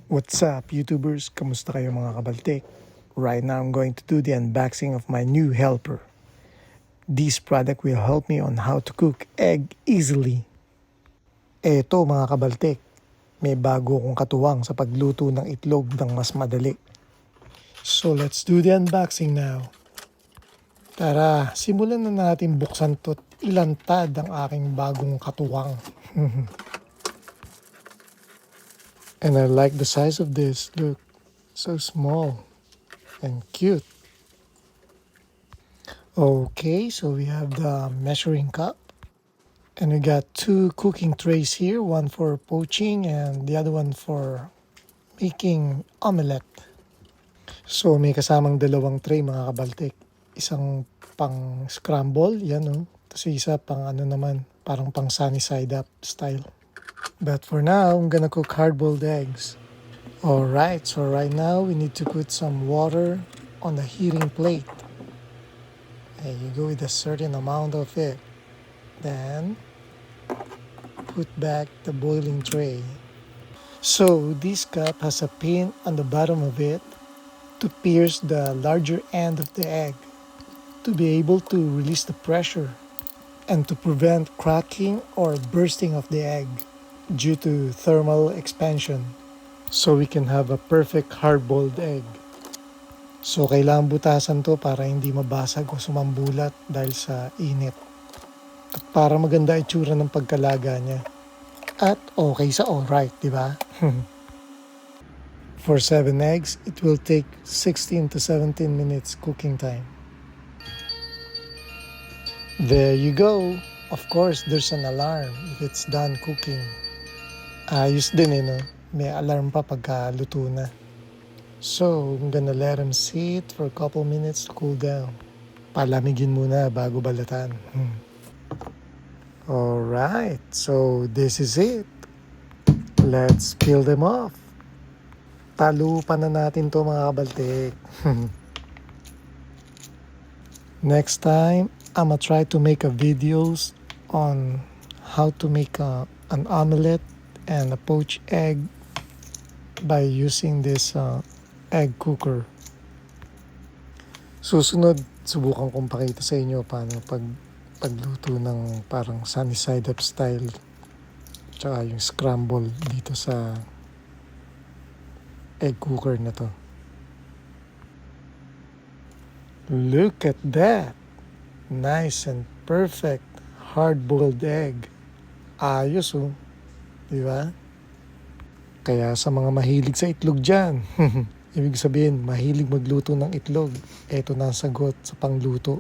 What's up, YouTubers? Kamusta kayo mga kabaltik? Right now, I'm going to do the unboxing of my new helper. This product will help me on how to cook egg easily. Eto mga kabaltik, may bago akong katuwang sa pagluto ng itlog ng mas madali. So let's do the unboxing now. Tara, simulan na natin buksan to't ilantad ang aking bagong katuwang. And I like the size of this. Look, so small and cute. Okay, so we have the measuring cup. And we got two cooking trays here, one for poaching and the other one for making omelette. So may kasamang dalawang tray mga kabaltik. Isang pang scramble, yan o. Tapos isa pang ano naman, parang pang sunny side up style. But for now, I'm gonna cook hard-boiled eggs. Alright, so right now we need to put some water on the heating plate. And you go with a certain amount of it. Then, put back the boiling tray. So, this cup has a pin on the bottom of it to pierce the larger end of the egg to be able to release the pressure and to prevent cracking or bursting of the egg due to thermal expansion, so we can have a perfect hard-boiled egg. So kailangan butasan to para hindi mabasag o sumambulat dahil sa init. At para maganda itsura ng pagkalaga niya. At okay sa alright, di ba? For 7 eggs, it will take 16 to 17 minutes cooking time. There you go. Of course, there's an alarm if it's done cooking. Ayos din no? May alarm pa pagka luto na. So, I'm gonna let them sit for a couple minutes to cool down. Palamigin muna bago balatan. Alright, so this is it. Let's peel them off. Talupan na natin to mga kabaltik. Next time, I'ma try to make a videos on how to make an omelette and a poached egg by using this egg cooker. Susunod, subukan kong pakita sa inyo paano pagluto ng parang sunny side up style tsaka yung scramble dito sa egg cooker na to. Look at that! Nice and perfect hard-boiled egg. Ayos oh. Diba? Kaya sa mga mahilig sa itlog dyan, ibig sabihin, mahilig magluto ng itlog, eto na ang sagot sa pangluto.